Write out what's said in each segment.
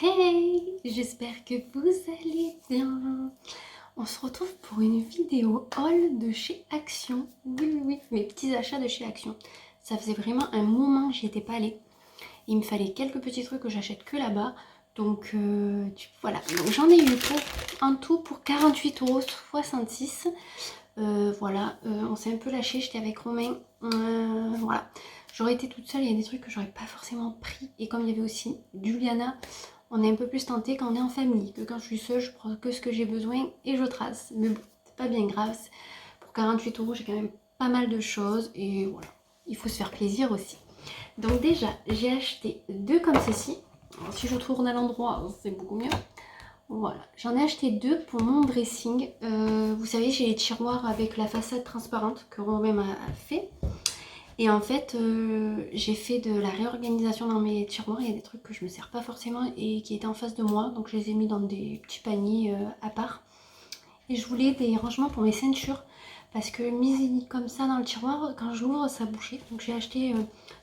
Hey, j'espère que vous allez bien. On se retrouve pour une vidéo haul de chez Action. Oui, mes petits achats de chez Action. Ça faisait vraiment un moment que j'y étais pas allée. Il me fallait quelques petits trucs que j'achète que là-bas. Donc voilà, donc j'en ai eu pour un tout pour 48,66 €. Voilà, on s'est un peu lâché, j'étais avec Romain. Voilà, j'aurais été toute seule, il y a des trucs que j'aurais pas forcément pris. Et comme il y avait aussi Juliana, on est un peu plus tenté quand on est en famille, que quand je suis seule, je prends que ce que j'ai besoin et je trace. Mais bon, c'est pas bien grave. Pour 48 €, j'ai quand même pas mal de choses et voilà, il faut se faire plaisir aussi. Donc déjà, j'ai acheté deux comme ceci. Alors, si je tourne à l'endroit, c'est beaucoup mieux. Voilà, j'en ai acheté deux pour mon dressing. Vous savez, j'ai les tiroirs avec la façade transparente que Romain m'a fait. Et en fait, j'ai fait de la réorganisation dans mes tiroirs. Il y a des trucs que je me sers pas forcément et qui étaient en face de moi. Donc je les ai mis dans des petits paniers à part. Et je voulais des rangements pour mes ceintures. Parce que mis comme ça dans le tiroir, quand je l'ouvre, ça bouchait. Donc j'ai acheté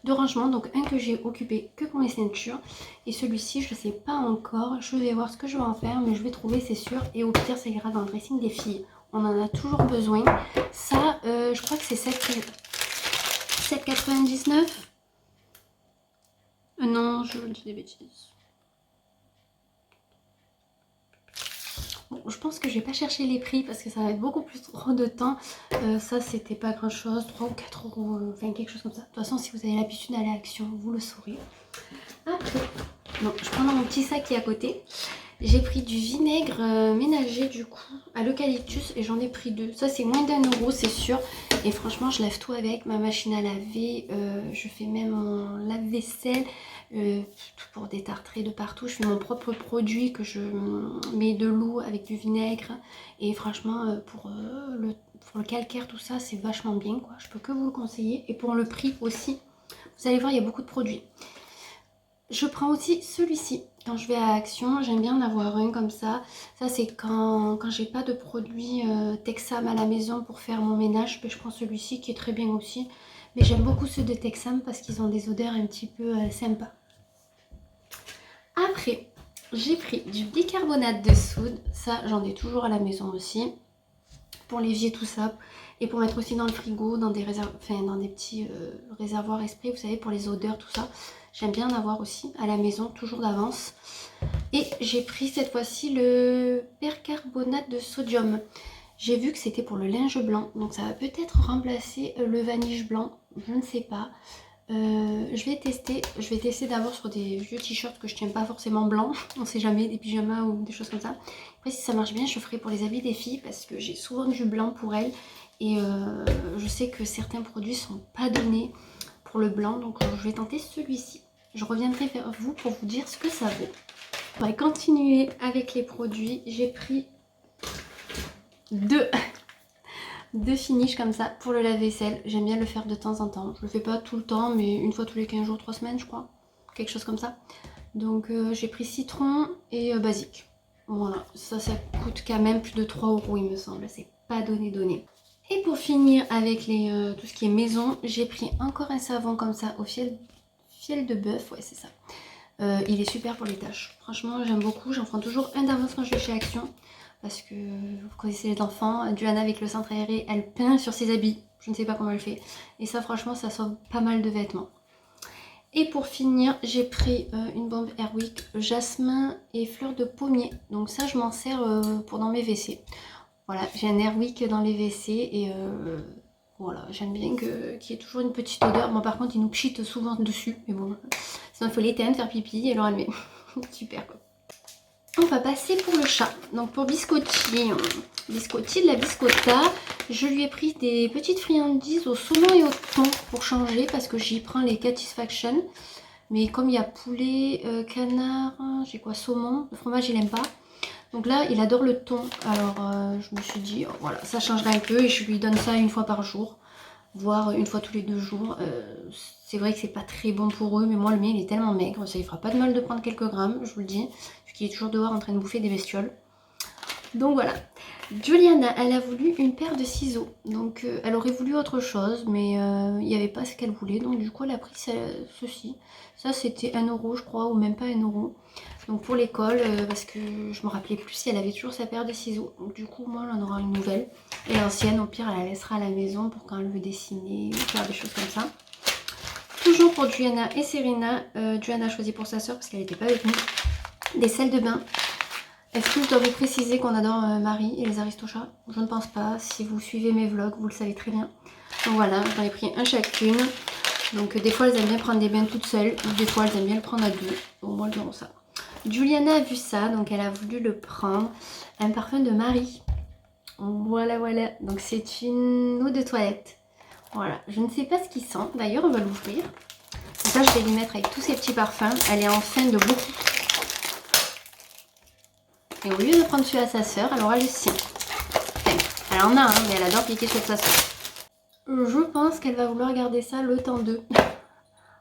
deux rangements. Donc un que j'ai occupé que pour mes ceintures. Et celui-ci, je ne sais pas encore. Je vais voir ce que je vais en faire. Mais je vais trouver, c'est sûr. Et au pire, ça ira dans le dressing des filles. On en a toujours besoin. Ça, je crois que c'est 7,99 €. Non, je dis des bêtises. Bon, je pense que je vais pas chercher les prix parce que ça va être beaucoup plus trop de temps. Ça, c'était pas grand chose, 3 ou 4 €, enfin quelque chose comme ça. De toute façon, si vous avez l'habitude d'aller à Action, vous le saurez. Après, bon, je prends dans mon petit sac qui est à côté. J'ai pris du vinaigre ménager du coup à l'eucalyptus et j'en ai pris deux. Ça c'est moins d'1 € c'est sûr. Et franchement je lave tout avec ma machine à laver. Je fais même mon lave-vaisselle. Tout pour détartrer de partout. Je fais mon propre produit que je mets de l'eau avec du vinaigre. Et franchement pour le calcaire tout ça c'est vachement bien quoi. Je peux que vous le conseiller. Et pour le prix aussi. Vous allez voir il y a beaucoup de produits. Je prends aussi celui-ci. Quand je vais à Action, j'aime bien en avoir un comme ça. Ça, c'est quand j'ai pas de produits Texam à la maison pour faire mon ménage. Je prends celui-ci qui est très bien aussi. Mais j'aime beaucoup ceux de Texam parce qu'ils ont des odeurs un petit peu sympas. Après, j'ai pris du bicarbonate de soude. Ça, j'en ai toujours à la maison aussi. Pour l'évier, tout ça. Et pour mettre aussi dans le frigo, dans des petits réservoirs esprit, vous savez, pour les odeurs, tout ça. J'aime bien en avoir aussi à la maison, toujours d'avance. Et j'ai pris cette fois-ci le percarbonate de sodium. J'ai vu que c'était pour le linge blanc, donc ça va peut-être remplacer le vaniche blanc, je ne sais pas. Je vais tester d'abord sur des vieux t-shirts que je tiens pas forcément blancs, on sait jamais, des pyjamas ou des choses comme ça. Après si ça marche bien, je ferai pour les habits des filles parce que j'ai souvent du blanc pour elles. Et je sais que certains produits sont pas donnés pour le blanc, donc je vais tenter celui-ci. Je reviendrai vers vous pour vous dire ce que ça vaut. On va continuer avec les produits. J'ai pris deux finishes comme ça pour le lave-vaisselle. J'aime bien le faire de temps en temps. Je le fais pas tout le temps, mais une fois tous les 15 jours, 3 semaines, je crois. Quelque chose comme ça. Donc j'ai pris citron et basique. Voilà, ça coûte quand même plus de 3 € il me semble. C'est pas donné. Et pour finir avec tout ce qui est maison, j'ai pris encore un savon comme ça au fiel de bœuf. Ouais, c'est ça. Il est super pour les tâches. Franchement, j'aime beaucoup. J'en prends toujours un d'avance quand je vais chez Action. Parce que vous connaissez les enfants. Johanna avec le centre aéré, elle peint sur ses habits. Je ne sais pas comment elle fait. Et ça, franchement, ça sauve pas mal de vêtements. Et pour finir, j'ai pris une bombe Airwick jasmin et fleurs de pommier. Donc ça, je m'en sers pour dans mes WC. Voilà, j'ai un Airwick dans les WC et voilà, j'aime bien qu'il y ait toujours une petite odeur. Bon, par contre, il nous pchite souvent dessus, mais bon, sinon il faut l'éteindre, faire pipi et le rallumer. Super quoi. On va passer pour le chat. Donc pour Biscotti, de la Biscotta, je lui ai pris des petites friandises au saumon et au thon pour changer parce que j'y prends les Catisfaction. Mais comme il y a poulet, canard, j'ai quoi, saumon, le fromage il aime pas. Donc là, il adore le thon. Alors, je me suis dit, oh, voilà, ça changerait un peu et je lui donne ça une fois par jour, voire une fois tous les 2 jours. C'est vrai que c'est pas très bon pour eux, mais moi, le mien, il est tellement maigre. Ça lui fera pas de mal de prendre quelques grammes, je vous le dis, vu qu'il est toujours dehors en train de bouffer des bestioles. Donc voilà. Juliana, elle a voulu une paire de ciseaux. Donc, elle aurait voulu autre chose, mais il n'y avait pas ce qu'elle voulait. Donc, du coup, elle a pris ceci. Ça, c'était 1 € je crois, ou même pas 1 €. Donc pour l'école, parce que je me rappelais plus si elle avait toujours sa paire de ciseaux. Donc du coup, moi, elle en aura une nouvelle. Et l'ancienne, au pire, elle la laissera à la maison pour quand elle veut dessiner ou faire des choses comme ça. Toujours pour Juliana et Serena. Juliana a choisi pour sa soeur parce qu'elle n'était pas avec nous. Des sels de bain. Est-ce que je dois vous préciser qu'on adore Marie et les Aristochats? Je ne pense pas. Si vous suivez mes vlogs, vous le savez très bien. Donc voilà, j'en ai pris un chacune. Donc des fois, elles aiment bien prendre des bains toutes seules. Ou des fois, elles aiment bien le prendre à deux. Au moins, elles diront ça. Juliana a vu ça, donc elle a voulu le prendre. Un parfum de Marie. Voilà, voilà. Donc c'est une eau de toilette. Voilà, je ne sais pas ce qu'il sent. D'ailleurs, on va l'ouvrir. Ça, je vais lui mettre avec tous ces petits parfums. Elle est en fin de beaucoup. Et au lieu de prendre celui à sa soeur, elle aura le sien. Enfin, elle en a un, mais elle adore piquer celui de sa soeur. Je pense qu'elle va vouloir garder ça le temps d'eux.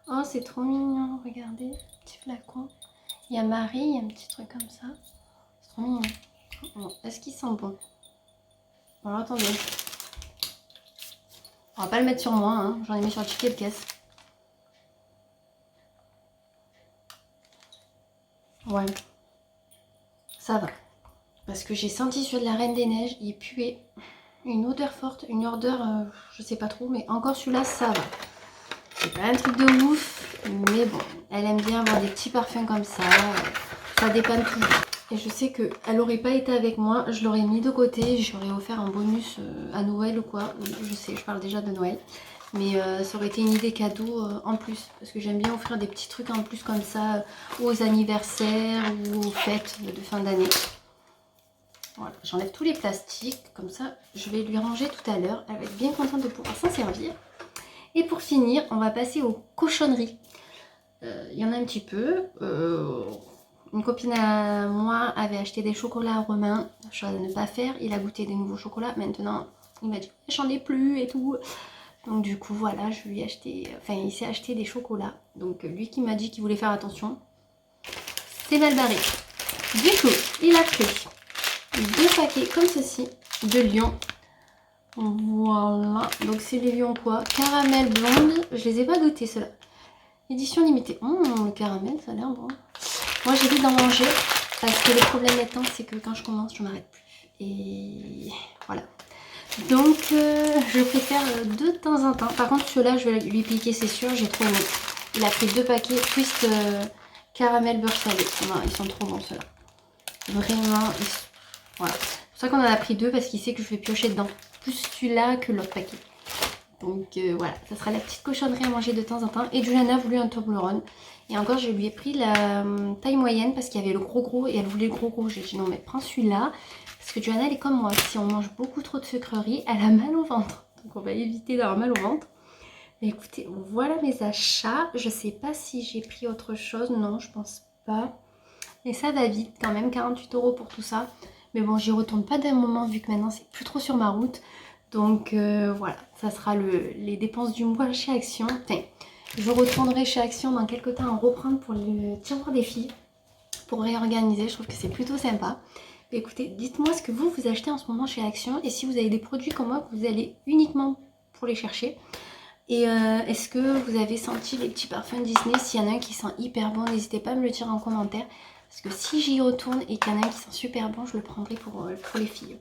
Oh, c'est trop mignon. Regardez, petit flacon. Il y a Marie, il y a un petit truc comme ça. C'est trop mignon. Bon, est-ce qu'il sent bon? Alors attendez. On va pas le mettre sur moi, hein. J'en ai mis sur le ticket de caisse. Ouais. Ça va. Parce que j'ai senti celui de la Reine des Neiges, il puait. Une odeur forte, une odeur, je sais pas trop, mais encore celui-là, ça va. C'est pas un truc de ouf, mais bon, elle aime bien avoir des petits parfums comme ça dépanne toujours. Et je sais qu'elle aurait pas été avec moi, je l'aurais mis de côté, j'aurais offert un bonus à Noël ou quoi. Je sais, je parle déjà de Noël. Mais ça aurait été une idée cadeau en plus. Parce que j'aime bien offrir des petits trucs en plus comme ça aux anniversaires ou aux fêtes de fin d'année. Voilà, j'enlève tous les plastiques, comme ça je vais lui ranger tout à l'heure. Elle va être bien contente de pouvoir s'en servir. Et pour finir, on va passer aux cochonneries. Il y en a un petit peu. Une copine à moi avait acheté des chocolats à Romain, chose à ne pas faire. Il a goûté des nouveaux chocolats. Maintenant, il m'a dit j'en ai plus et tout. Donc du coup, voilà, je lui ai acheté, enfin il s'est acheté des chocolats. Donc lui qui m'a dit qu'il voulait faire attention, c'est mal barré. Du coup, il a pris 2 paquets comme ceci de Lion. Voilà, donc c'est les Lions quoi? Caramel blonde, je les ai pas goûtés ceux-là. Édition limitée. Le caramel, ça a l'air bon. Moi j'évite d'en manger parce que le problème étant c'est que quand je commence, je m'arrête plus. Et voilà. Donc je préfère de temps en temps. Par contre ceux-là je vais lui piquer, c'est sûr, j'ai trop aimé. Il a pris 2 paquets twist caramel beurre salé. Non, ils sont trop bons ceux-là. Vraiment, voilà. C'est pour ça qu'on en a pris 2 parce qu'il sait que je vais piocher dedans. Plus celui-là que l'autre paquet. Donc voilà, ça sera la petite cochonnerie à manger de temps en temps. Et Juliana a voulu un Toblerone. Et encore, je lui ai pris la taille moyenne parce qu'il y avait le gros et elle voulait le gros. J'ai dit non mais prends celui-là. Parce que Juliana elle est comme moi. Si on mange beaucoup trop de sucreries, elle a mal au ventre. Donc on va éviter d'avoir mal au ventre. Mais écoutez, voilà mes achats. Je sais pas si j'ai pris autre chose. Non, je pense pas. Et ça va vite quand même, 48 € pour tout ça. Mais bon, j'y retourne pas d'un moment vu que maintenant c'est plus trop sur ma route. Donc voilà, ça sera les dépenses du mois chez Action. Enfin, je retournerai chez Action dans quelques temps en reprendre pour le tiroir des filles. Pour réorganiser, je trouve que c'est plutôt sympa. Mais écoutez, dites-moi ce que vous achetez en ce moment chez Action. Et si vous avez des produits comme moi que vous allez uniquement pour les chercher. Et est-ce que vous avez senti les petits parfums Disney? S'il y en a un qui sent hyper bon, n'hésitez pas à me le dire en commentaire. Parce que si j'y retourne et qu'il y en a un qui sent super bon, je le prendrai pour les filles.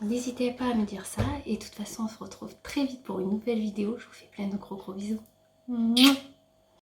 N'hésitez pas à me dire ça. Et de toute façon, on se retrouve très vite pour une nouvelle vidéo. Je vous fais plein de gros bisous. Mouah.